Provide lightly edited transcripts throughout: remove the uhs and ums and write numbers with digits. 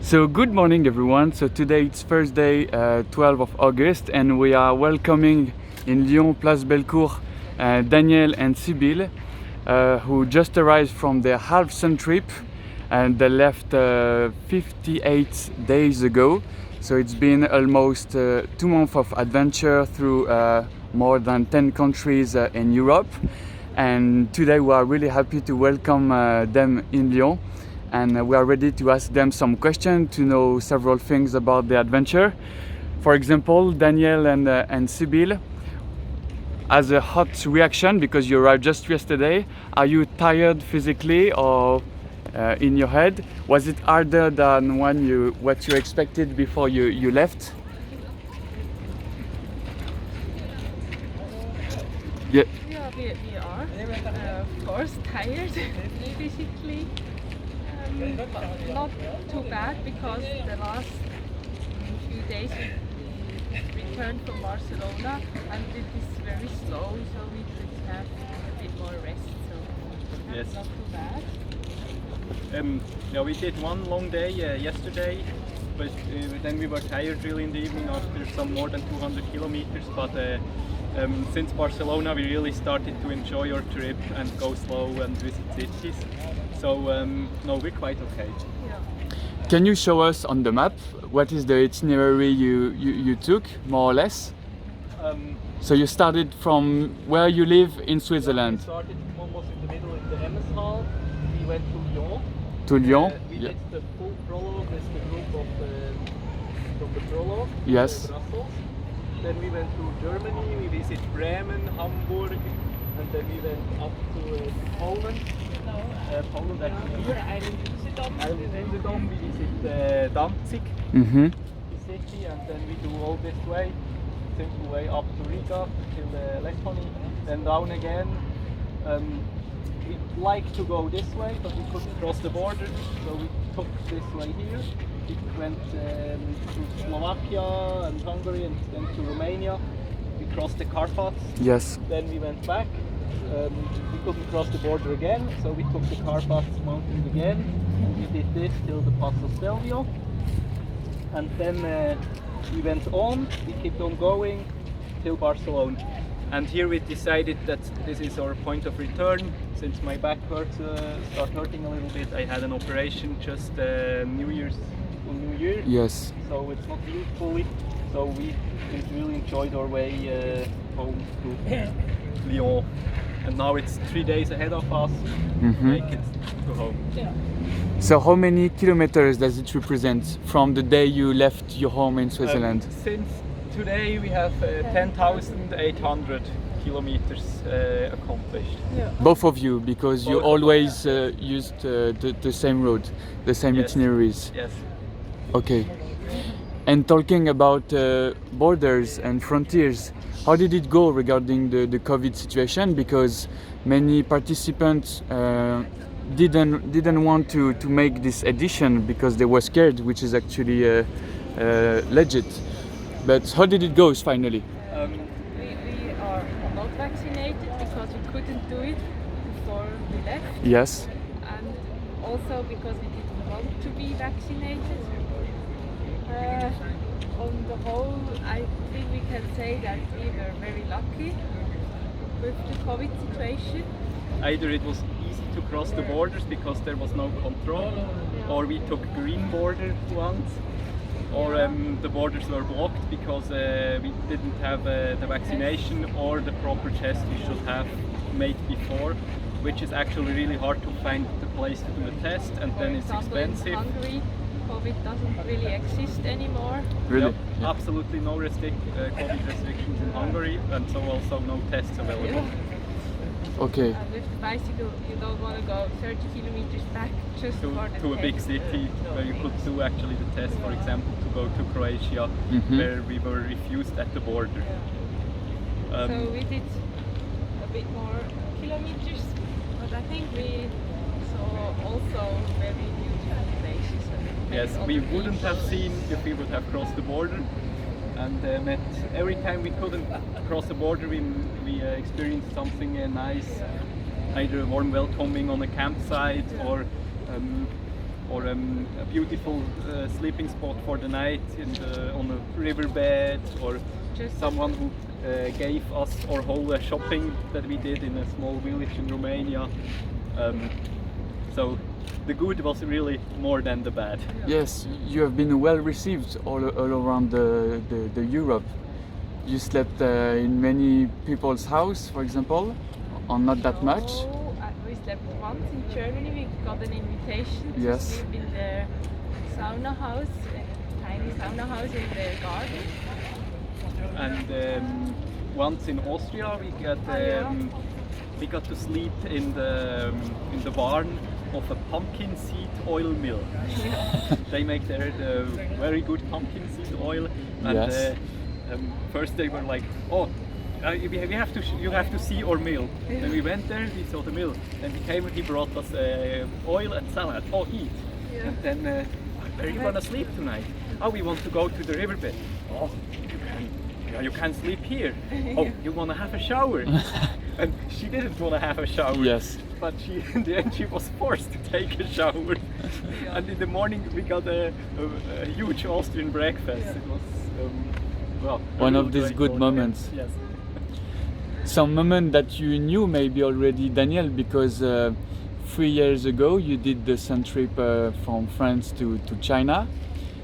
So good morning everyone. So today it's Thursday, 12th of August, and we are welcoming in Lyon, Place Bellecour, Daniel and Sibylle, who just arrived from their half-sun trip, and they left 58 days ago. So it's been almost 2 months of adventure through more than 10 countries in Europe. And today we are really happy to welcome them in Lyon. And we are ready to ask them some questions to know several things about the adventure. For example, Daniel and Sibylle, as a hot reaction because you arrived just yesterday, are you tired physically or in your head? Was it harder than what you expected before you left? Yeah. Yeah, we are, of course, tired physically. But not too bad because the last few days we returned from Barcelona and it is very slow, so we could have a bit more rest. So that's not too bad. Yeah, we did one long day yesterday, but then we were tired really in the evening after some more than 200 kilometers. But since Barcelona, we really started to enjoy our trip and go slow and visit cities. So no, we're quite okay. Yeah. Can you show us on the map what is the itinerary you took, more or less? So you started from where you live in Switzerland? We started almost in the middle in the Emmental. We went to Lyon. To Lyon? We did the full prologue with the group from the prologue. Yes. Brussels. Then we went to Germany. We visited Bremen, Hamburg, and then we went up to Poland. Poland actually here. Usedom. We visit Danzig, Mm-hmm. the city, and then we do all this way, simple way up to Riga till Lechony, then down again. We'd like to go this way, but we couldn't cross the border, so we took this way here. We went to Slovakia and Hungary and then to Romania. We crossed the Carpats. Yes. Then we went back. We couldn't cross the border again, so we took the Carpats mountains again. We did this till the Pass of Stelvio. And then we went on, we kept on going till Barcelona. And here we decided that this is our point of return. Since my back started hurting a little bit, I had an operation just New Year. Yes. So it's not healed fully. So we really enjoyed our way home to Lyon. And now it's 3 days ahead of us. Mm-hmm. Make it to home. Yeah. So how many kilometers does it represent from the day you left your home in Switzerland? Since today we have 10,800 kilometers accomplished. Yeah. Both of you, because you Both of us, always used the same road, the same Yes. itineraries. Yes. Okay. And talking about borders and frontiers, how did it go regarding the COVID situation? Because many participants didn't want to make this edition because they were scared, which is actually legit. But how did it go finally? We are not vaccinated because we couldn't do it before we left. Yes. And also because we didn't want to be vaccinated. On the whole, I think we can say that we were very lucky with the COVID situation. Either it was easy to cross the borders because there was no control, or we took green border once, or the borders were blocked because we didn't have the vaccination or the proper test we should have made before, which is actually really hard to find the place to do the test, and then it's For example, in expensive. Hungary, COVID doesn't really exist anymore. Really? Yep, absolutely no COVID restrictions in Hungary, and so also no tests available. Okay. And with the bicycle, you don't want to go 30 kilometers back just for the To a big test. city where you could do actually the test, for example, to go to Croatia, Mhm. where we were refused at the border. So we did a bit more kilometers, but I think we saw also very beautiful places. And met Yes, we other wouldn't have people. seen if we would have crossed the border. And met every time we couldn't cross the border, we experienced something nice, either a warm welcoming on a campsite or or a beautiful sleeping spot for the night on a riverbed, or Just someone who gave us our whole shopping that we did in a small village in Romania. So the good was really more than the bad. Yes, you have been well received all around the Europe. You slept in many people's house, for example, or not that much? No, we slept once in Germany. We got an invitation to Yes. sleep in the sauna house, a tiny sauna house in the garden. And once in Austria, we got to sleep in the barn of a pumpkin seed oil mill. They make there the very good pumpkin seed oil. And Yes. first they were like, "Oh, you have to see our mill." And we went there, we saw the mill, and he brought us oil and salad. Oh, eat. Yeah. And then, where are you gonna sleep tonight? Oh, we want to go to the riverbed. Oh, you can sleep here. Oh, you wanna have a shower? And she didn't wanna have a shower. Yes. But in the end, she was forced to take a shower. And in the morning, we got a huge Austrian breakfast. It was well, One of really these great good morning. moments. Yes. Some moment that you knew maybe already, Daniel, because 3 years ago you did the sun trip from France to China.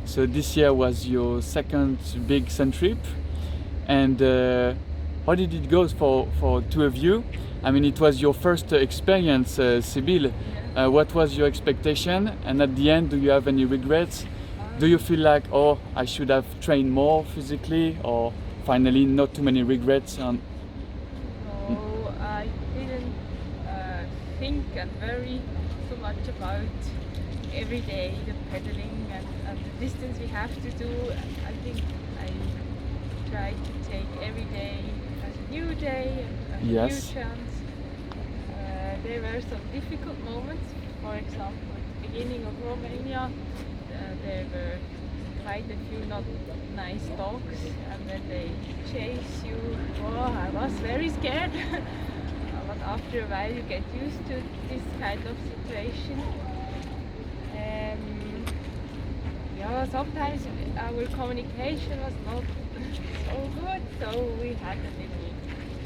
So this year was your second big sun trip. And how did it go for two of you? I mean, it was your first experience, Sibylle. What was your expectation? And at the end, do you have any regrets? Do you feel like, oh, I should have trained more physically, or finally not too many regrets? No, I didn't think and worry so much about every day the pedaling and the distance we have to do. I think I try to take every day as a new day and a Yes. new chance. There were some difficult moments. For example, at the beginning of Romania, there were quite a few not nice dogs, and when they chase you, oh, I was very scared. But after a while, you get used to this kind of situation. Yeah, sometimes our communication was not so good, so we had a little.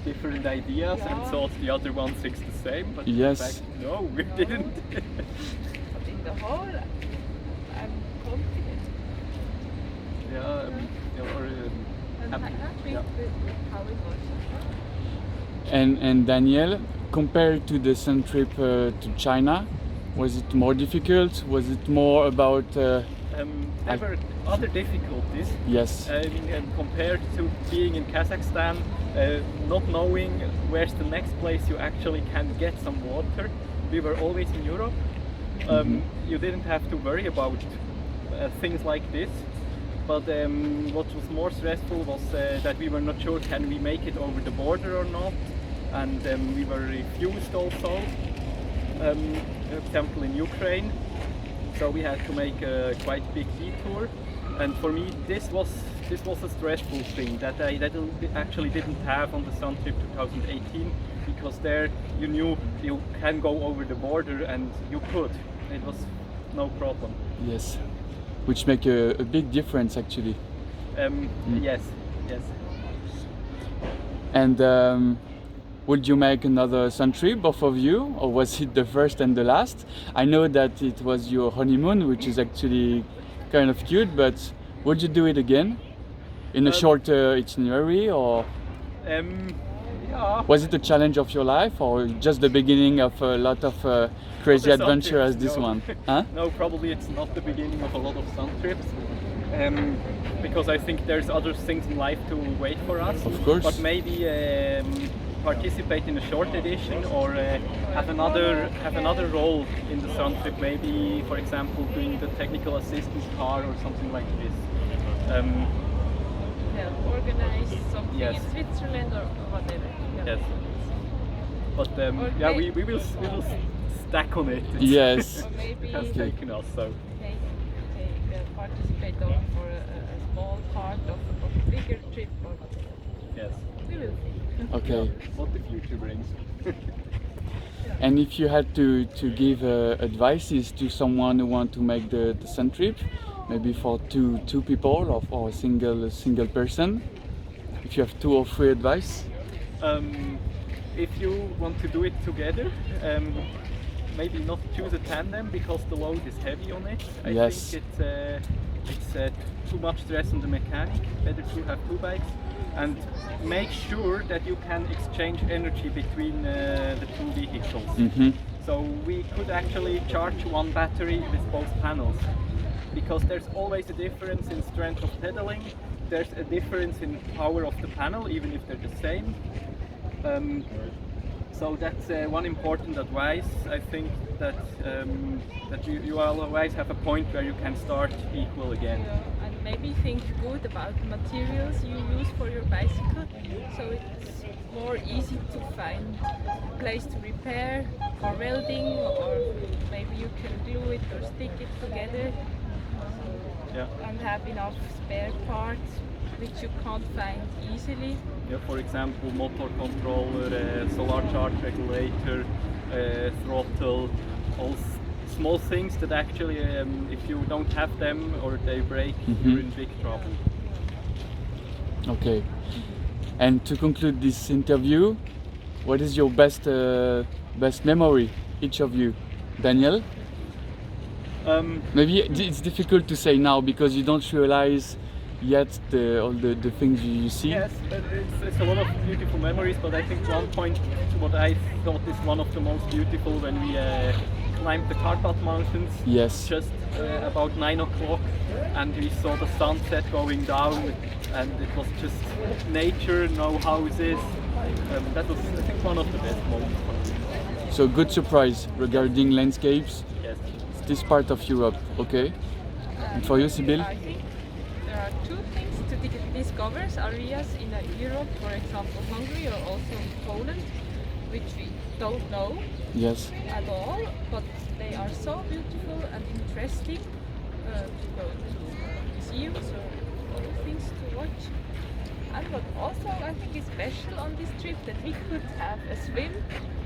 Different ideas and Yeah. thought the other one thinks the same, but Yes. in fact, no, we No. didn't. But in the whole, I'm confident Yeah, and happy Yeah. with how it was. And Daniel, compared to the sun trip to China, was it more difficult? Was it more about There were other difficulties. yes, And compared to being in Kazakhstan, not knowing where's the next place you actually can get some water. We were always in Europe. You didn't have to worry about things like this. But what was more stressful was that we were not sure can we make it over the border or not, and we were refused also. For example, in Ukraine. So we had to make a quite big detour, and for me this was a stressful thing that I actually didn't have on the Sun Trip 2018, because there you knew you can go over the border, and you could. It was no problem. yes, which make a big difference actually. Yes. And would you make another sun trip, both of you, or was it the first and the last? I know that it was your honeymoon, which is actually kind of cute, but would you do it again in a shorter itinerary, or Yeah. was it a challenge of your life, or just the beginning of a lot of crazy Other sun adventure as trips, this no. one? Huh? No, probably it's not the beginning of a lot of sun trips, because I think there's other things in life to wait for us. Of course. But maybe participate in a short edition, or have another role in the sun trip. Maybe, for example, doing the technical assistance car or something like this. Organize something Yes. in Switzerland or whatever. Yeah. Yes. But yeah, we will stack on it. Yes. Or maybe It has taken us so. participate on for a small part of a bigger trip or whatever. Yes. We will see. Okay. What the future brings. And if you had to give advices to someone who want to make the sun trip, maybe for two people or for a single person, if you have 2 or 3 advice. If you want to do it together, maybe not choose a tandem because the load is heavy on it. I Yes. think it's too much stress on the mechanic. Better to have 2 bikes, and make sure that you can exchange energy between the 2 vehicles. So we could actually charge 1 battery with both panels, because there's always a difference in strength of pedaling. There's a difference in power of the panel, even if they're the same. So that's one important advice. I think that you always have a point where you can start equal again. Yeah, and maybe think good about the materials you use for your bicycle, so it's more easy to find a place to repair or welding, or maybe you can glue it or stick it together. Yeah. And have enough spare parts which you can't find easily. Yeah, for example, motor controller, solar charge regulator, throttle, all small things that actually, if you don't have them or they break, you're in big trouble. Okay. And to conclude this interview, what is your best memory, each of you? Daniel? Maybe it's difficult to say now because you don't realize yet all the things you see. Yes, but it's a lot of beautiful memories, but I think one point what I thought is one of the most beautiful when we climbed the Carpath Mountains. Yes. Just about 9 o'clock, and we saw the sunset going down, and it was just nature, no houses. That was, I think, one of the best moments for me. So good surprise regarding landscapes. Yes. This part of Europe, okay? And for you, Sibyl? I think there are 2 things to discover areas in Europe, for example Hungary or also Poland, which we don't know Yes. at all, but they are so beautiful and interesting to go to museums or other things to watch. And what also I think is special on this trip, that we could have a swim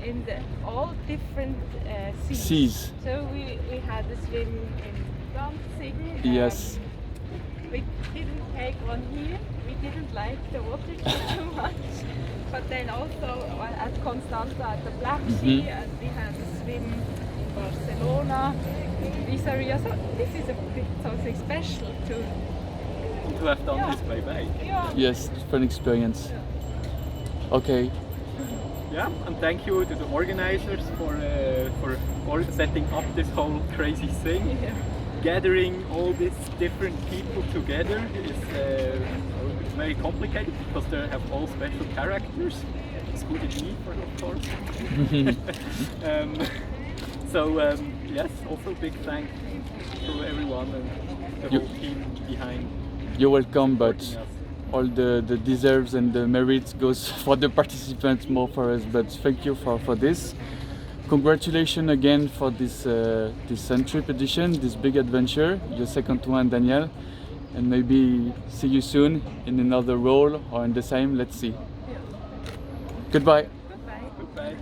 in all different seas. So we had a swim in Danzig. Yes. We didn't take one here. We didn't like the water too much. But then also at Constanza at the Black Sea, and we had a swim in Barcelona, this area. So this is a bit something special too. To have done this by bike. Yeah. Yes, fun experience. Okay. Yeah, and thank you to the organizers for setting up this whole crazy thing. Yeah. Gathering all these different people together is very complicated because they have all special characters, excluding me, of course. Yes, also big thanks to everyone and the whole team behind. You're welcome, but supporting us. all the deserves and the merits goes for the participants, more for us. But thank you for this. Congratulations again for this Sun Trip edition, this big adventure, your second one, Daniel. And maybe see you soon in another role or in the same, let's see. Yeah. Goodbye. Goodbye. Goodbye.